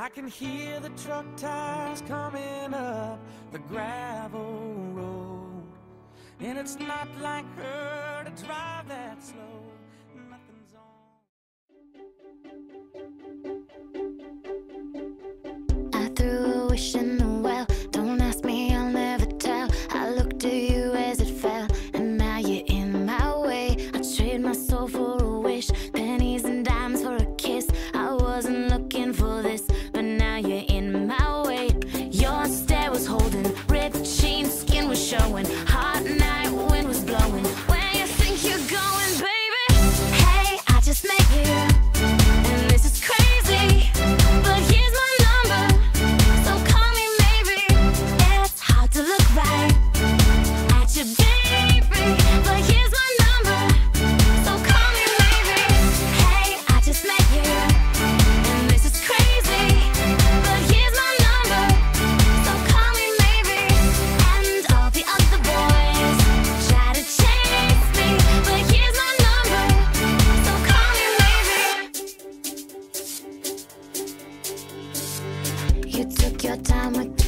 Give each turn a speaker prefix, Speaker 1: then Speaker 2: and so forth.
Speaker 1: I can hear the truck tires coming up the gravel road, and it's not like her to drive that slow. Nothing's on.
Speaker 2: I threw a wish in the well. Don't ask me, I'll never tell. I looked at you as it fell, and now you're in my way. I trade my soul for a wish, pennies and dimes for a kiss. I wasn't looking for this, but now you're in my way. Your stare was holding, ripped jeans, skin was showing. Hot night, wind was blowing. Where you think you're going, baby? Hey, I just met you, and this is crazy, but here's my number, so call me maybe. It's hard to look right at you, baby, but here's my number, so call me maybe. Hey, I just met you, and this is crazy, but here's my number, so call me maybe. And all the other boys try to chase me, but here's my number, so call me maybe. You took your time with